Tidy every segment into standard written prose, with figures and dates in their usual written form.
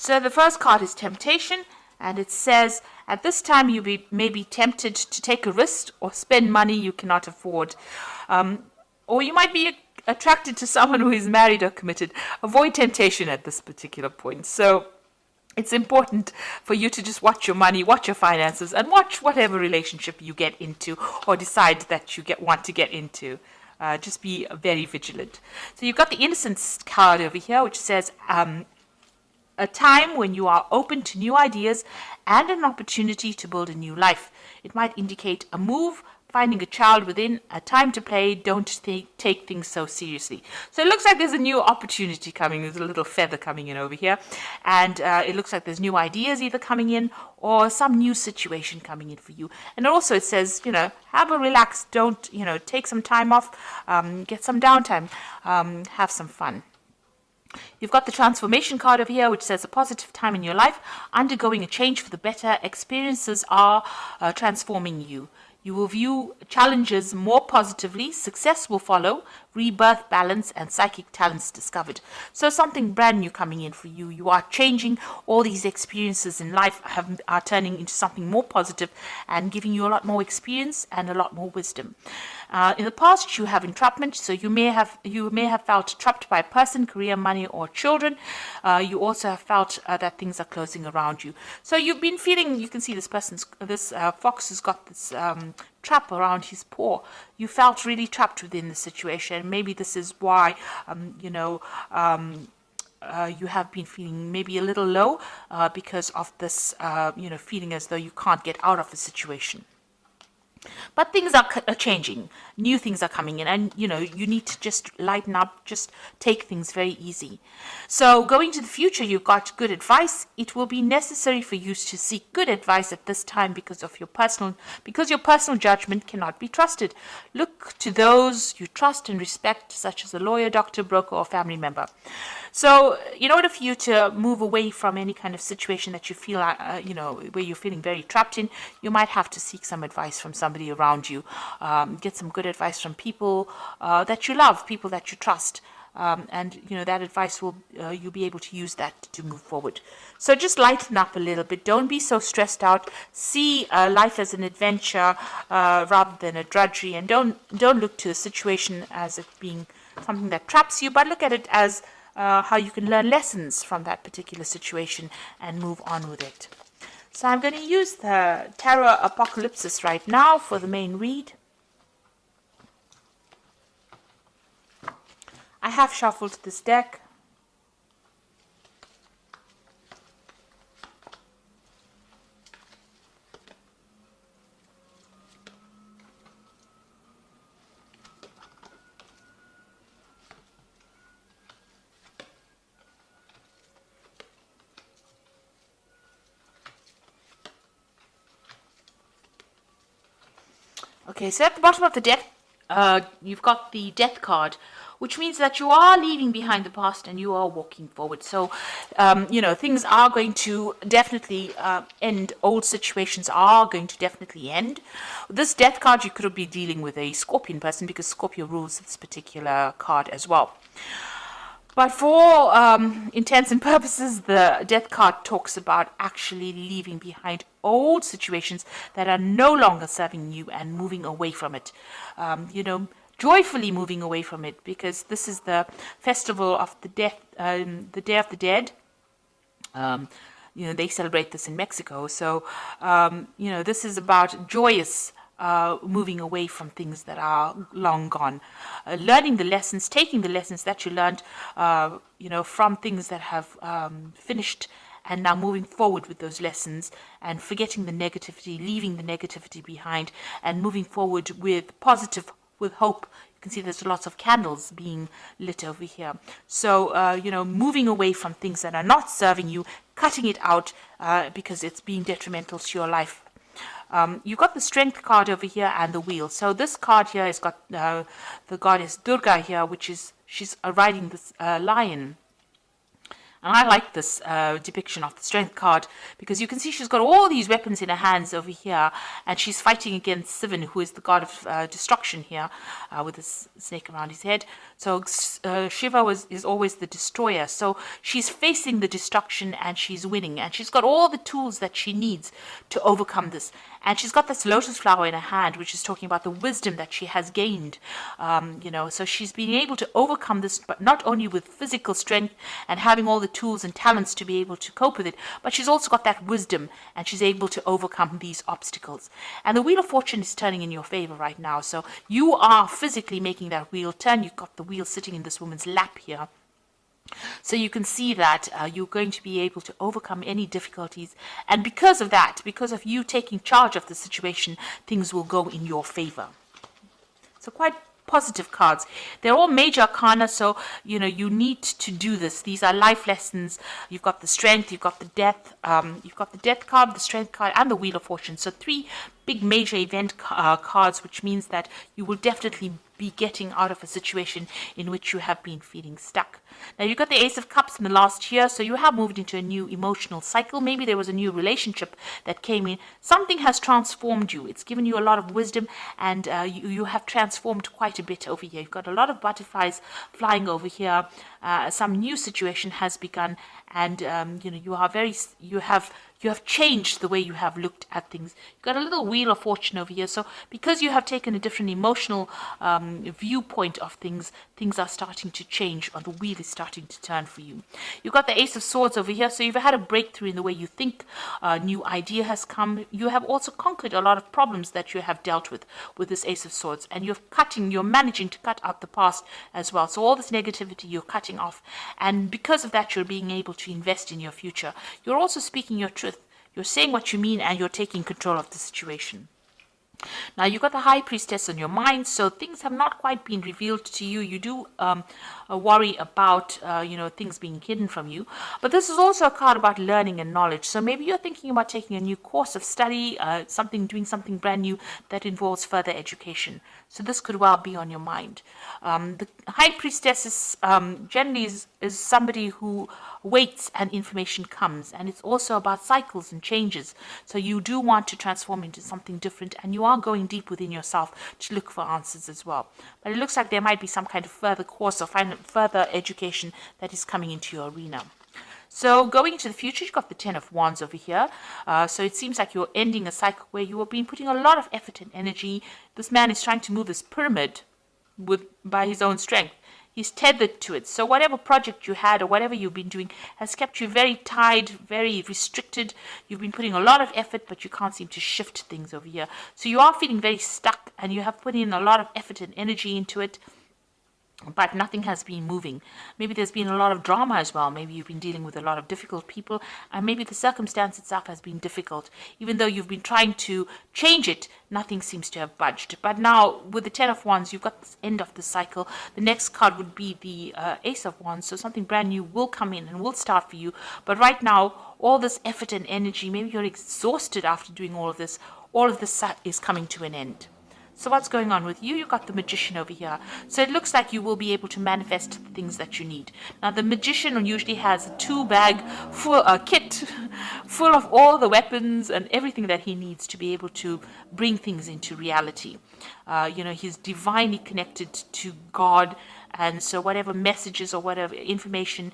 So the first card is temptation, and it says, at this time you may be tempted to take a risk or spend money you cannot afford. Or you might be attracted to someone who is married or committed. Avoid temptation at this particular point. So it's important for you to just watch your money, watch your finances, and watch whatever relationship you get into or decide that you want to get into. Just be very vigilant. So you've got the innocence card over here, which says a time when you are open to new ideas and an opportunity to build a new life. It might indicate a move, finding a child within, a time to play. Don't take things so seriously. So it looks like there's a new opportunity coming. There's a little feather coming in over here. And it looks like there's new ideas either coming in or some new situation coming in for you. And also it says, have a relax. Don't, take some time off, get some downtime, have some fun. You've got the transformation card over here, which says a positive time in your life, undergoing a change for the better. Experiences are transforming you. You will view challenges more positively. Success will follow. Rebirth, balance, and psychic talents discovered. So something brand new coming in for you. You are changing. All these experiences in life are turning into something more positive and giving you a lot more experience and a lot more wisdom. In the past, you have entrapment, so you may have felt trapped by a person, career, money, or children. You also have felt that things are closing around you. So you've been feeling. You can see this fox has got this trap around his paw. You felt really trapped within the situation. Maybe this is why you have been feeling maybe a little low because of this feeling as though you can't get out of a situation. But things are changing. New things are coming in, and you need to just lighten up, just take things very easy. So going to the future, you've got good advice. It will be necessary for you to seek good advice at this time because your personal judgment cannot be trusted. Look to those you trust and respect, such as a lawyer, doctor, broker, or family member. So in order for you to move away from any kind of situation that you feel where you're feeling very trapped in, you might have to seek some advice from somebody around you. Get some good advice from people that you love, people that you trust. And that advice you'll be able to use that to move forward. So just lighten up a little bit. Don't be so stressed out. See life as an adventure rather than a drudgery, and don't look to the situation as it being something that traps you, but look at it as how you can learn lessons from that particular situation and move on with it. So I'm going to use the Tarot Apocalypsis right now for the main read. I have shuffled this deck. Okay, so at the bottom of the deck, you've got the Death card, which means that you are leaving behind the past and you are walking forward. So, things are going to definitely end. Old situations are going to definitely end. This Death card, you could be dealing with a Scorpion person because Scorpio rules this particular card as well. But for intents and purposes, the Death card talks about actually leaving behind old situations that are no longer serving you and moving away from it. Joyfully moving away from it, because this is the festival of the death, the Day of the Dead. They celebrate this in Mexico. So, this is about joyous moving away from things that are long gone, learning the lessons, taking the lessons that you learned, from things that have finished, and now moving forward with those lessons and forgetting the negativity, leaving the negativity behind, and moving forward with hope. You can see there's lots of candles being lit over here. So, moving away from things that are not serving you, cutting it out because it's being detrimental to your life. You've got the Strength card over here and the Wheel. So this card here has got the goddess Durga here, she's riding this lion. And I like this depiction of the Strength card because you can see she's got all these weapons in her hands over here, and she's fighting against Sivan, who is the god of destruction here, with this snake around his head. So Shiva is always the destroyer. So she's facing the destruction and she's winning, and she's got all the tools that she needs to overcome this. And she's got this lotus flower in her hand, which is talking about the wisdom that she has gained. So she's being able to overcome this, but not only with physical strength and having all the tools and talents to be able to cope with it, but she's also got that wisdom, and she's able to overcome these obstacles. And the Wheel of Fortune is turning in your favor right now. So you are physically making that wheel turn. You've got the wheel sitting in this woman's lap here. So you can see that you're going to be able to overcome any difficulties. And because of that, because of you taking charge of the situation, things will go in your favor. So quite positive cards. They're all major arcana, so you need to do this. These are life lessons. You've got the strength, you've got the death, you've got the death card, the strength card, and the Wheel of Fortune. So 3 big major event cards, which means that you will definitely be getting out of a situation in which you have been feeling stuck. Now you've got the Ace of Cups in the last year, so you have moved into a new emotional cycle. Maybe there was a new relationship that came in. Something has transformed you. It's given you a lot of wisdom, and you have transformed quite a bit over here. You've got a lot of butterflies flying over here. Some new situation has begun, and you have changed the way you have looked at things. You've got a little Wheel of Fortune over here. So because you have taken a different emotional viewpoint of things, things are starting to change, or the wheel is starting to turn for you. You've got the Ace of Swords over here. So you've had a breakthrough in the way you think. A new idea has come. You have also conquered a lot of problems that you have dealt with this Ace of Swords. And you're managing to cut out the past as well. So all this negativity you're cutting off. And because of that, you're being able to invest in your future. You're also speaking your truth. You're saying what you mean, and you're taking control of the situation. Now, you've got the High Priestess on your mind, so things have not quite been revealed to you. You do worry about, things being hidden from you. But this is also a card about learning and knowledge. So maybe you're thinking about taking a new course of study, doing something brand new that involves further education. So this could well be on your mind. The High Priestess is generally is somebody who waits and information comes, and it's also about cycles and changes. So you do want to transform into something different, and you are going deep within yourself to look for answers as well. But it looks like there might be some kind of further course or further education that is coming into your arena. So going into the future, you've got the Ten of Wands over here. So it seems like you're ending a cycle where you have been putting a lot of effort and energy. This man is trying to move this pyramid by his own strength. He's tethered to it. So whatever project you had or whatever you've been doing has kept you very tied, very restricted. You've been putting a lot of effort, but you can't seem to shift things over here. So you are feeling very stuck, and you have put in a lot of effort and energy into it, but nothing has been moving. Maybe there's been a lot of drama as well. Maybe you've been dealing with a lot of difficult people, and maybe the circumstance itself has been difficult. Even though you've been trying to change it, nothing seems to have budged. But now, with the Ten of Wands, you've got this end of the cycle. The next card would be the Ace of Wands, so something brand new will come in and will start for you. But right now, all this effort and energy, maybe you're exhausted after doing all of this is coming to an end. So what's going on with you? You've got the Magician over here. So it looks like you will be able to manifest the things that you need. Now, the Magician usually has a 2-bag kit full of all the weapons and everything that he needs to be able to bring things into reality. He's divinely connected to God, and so whatever messages or whatever information,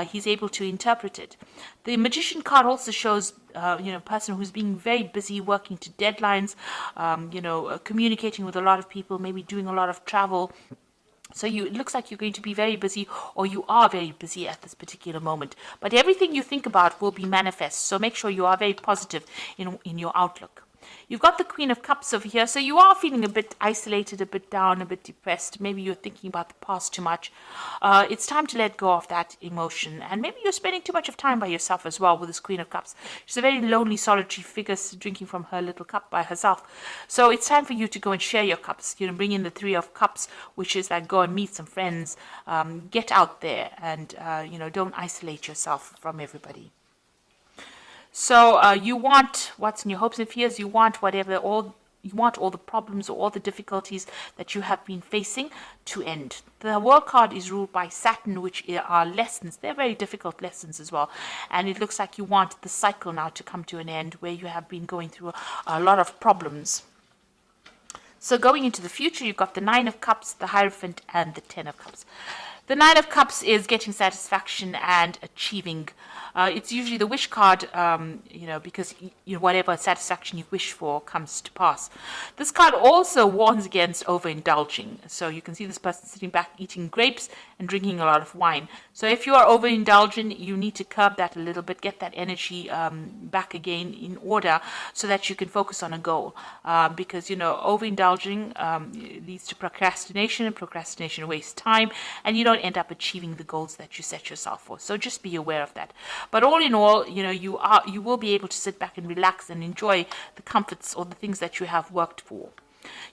he's able to interpret it. The Magician card also shows, a person who's being very busy working to deadlines, communicating with a lot of people, maybe doing a lot of travel. So it looks like you're going to be very busy, or you are very busy at this particular moment. But everything you think about will be manifest. So make sure you are very positive in your outlook. You've got the Queen of Cups over here, so you are feeling a bit isolated, a bit down, a bit depressed. Maybe you're thinking about the past too much. It's time to let go of that emotion, and maybe you're spending too much of time by yourself as well with this Queen of Cups. She's a very lonely, solitary figure, drinking from her little cup by herself. So it's time for you to go and share your cups. Bring in the Three of Cups, which is like go and meet some friends, get out there, and don't isolate yourself from everybody. So you want what's in your hopes and fears. You want whatever, all you want all the problems or all the difficulties that you have been facing to end. The World card is ruled by Saturn, which are lessons. They're very difficult lessons as well. And it looks like you want the cycle now to come to an end where you have been going through a lot of problems. So going into the future, you've got the Nine of Cups, the Hierophant, and the Ten of Cups. The Nine of Cups is getting satisfaction and achieving. It's usually the wish card, because whatever satisfaction you wish for comes to pass. This card also warns against overindulging. So you can see this person sitting back eating grapes and drinking a lot of wine. So if you are overindulgent, you need to curb that a little bit, get that energy back again in order so that you can focus on a goal. Because, overindulging leads to procrastination, and procrastination wastes time, and you don't end up achieving the goals that you set yourself for. So just be aware of that. But all in all, you will be able to sit back and relax and enjoy the comforts or the things that you have worked for.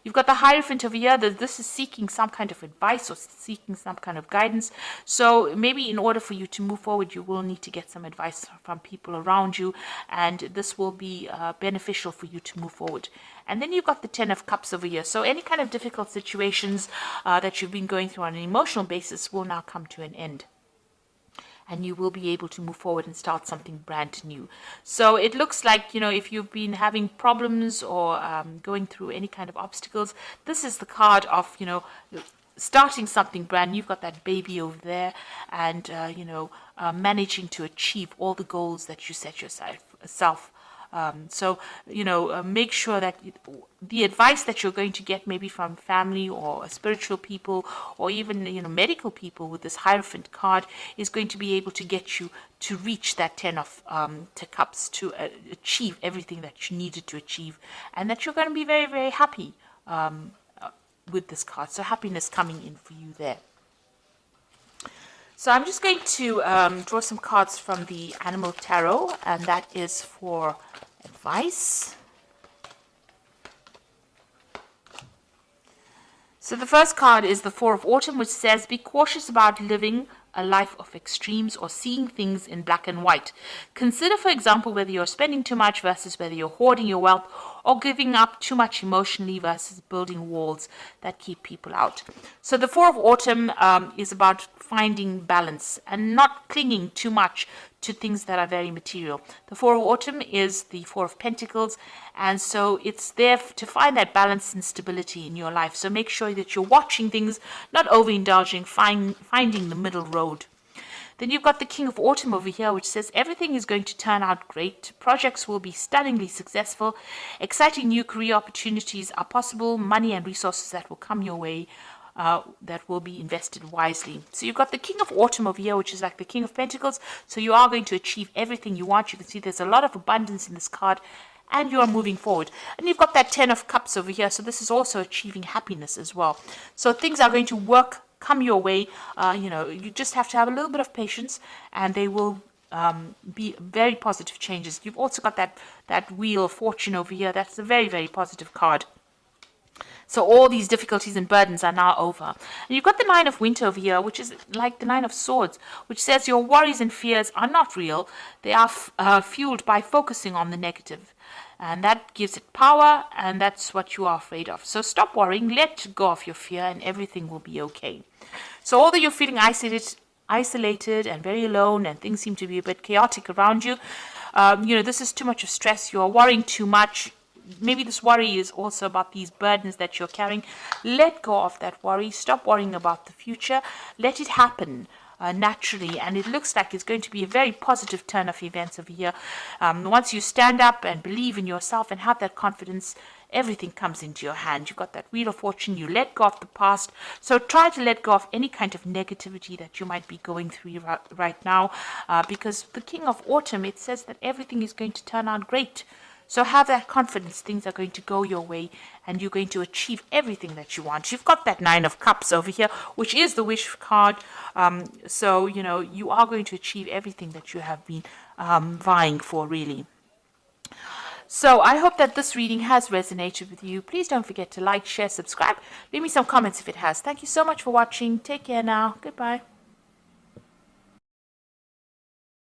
You've got the Hierophant over here. This is seeking some kind of advice or seeking some kind of guidance. So maybe in order for you to move forward, you will need to get some advice from people around you, and this will be beneficial for you to move forward. And then you've got the Ten of Cups over here. So any kind of difficult situations that you've been going through on an emotional basis will now come to an end. And you will be able to move forward and start something brand new. So it looks like, if you've been having problems or going through any kind of obstacles, this is the card of, starting something brand new. You've got that baby over there and, managing to achieve all the goals that you set yourself. Make sure that the advice that you're going to get maybe from family or spiritual people or even, medical people with this Hierophant card is going to be able to get you to reach that Ten of Cups, to achieve everything that you needed to achieve, and that you're going to be very, very happy with this card. So happiness coming in for you there. So I'm just going to draw some cards from the Animal Tarot, and that is for advice. So the first card is the Four of Autumn, which says, be cautious about living a life of extremes or seeing things in black and white. Consider, for example, whether you're spending too much versus whether you're hoarding your wealth, or giving up too much emotionally versus building walls that keep people out. So the Four of Autumn is about finding balance and not clinging too much to things that are very material. The Four of Autumn is the Four of Pentacles, and so it's there to find that balance and stability in your life. So make sure that you're watching things, not overindulging, finding the middle road. Then you've got the King of Autumn over here, which says everything is going to turn out great. Projects will be stunningly successful. Exciting new career opportunities are possible. Money and resources that will come your way that will be invested wisely. So you've got the King of Autumn over here, which is like the King of Pentacles. So you are going to achieve everything you want. You can see there's a lot of abundance in this card, and you are moving forward. And you've got that Ten of Cups over here. So this is also achieving happiness as well. So things are going to come your way. You just have to have a little bit of patience, and they will be very positive changes. You've also got that Wheel of Fortune over here. That's a very, very positive card. So all these difficulties and burdens are now over. And you've got the Nine of Winter over here, which is like the Nine of Swords, which says your worries and fears are not real. They are fueled by focusing on the negative. And that gives it power, and that's what you are afraid of. So stop worrying, let go of your fear, and everything will be okay. So although you're feeling isolated and very alone, and things seem to be a bit chaotic around you, this is too much of stress. You're worrying too much. Maybe this worry is also about these burdens that you're carrying. Let go of that worry. Stop worrying about the future. Let it happen naturally, and it looks like it's going to be a very positive turn of events over here. Once you stand up and believe in yourself and have that confidence, everything comes into your hand. You've got that Wheel of Fortune. You let go of the past. So try to let go of any kind of negativity that you might be going through right now, because the King of Autumn, it says that everything is going to turn out great. So have that confidence. Things are going to go your way, and you're going to achieve everything that you want. You've got that Nine of Cups over here, which is the wish card. So, you are going to achieve everything that you have been vying for, really. So I hope that this reading has resonated with you. Please don't forget to like, share, subscribe. Leave me some comments if it has. Thank you so much for watching. Take care now. Goodbye.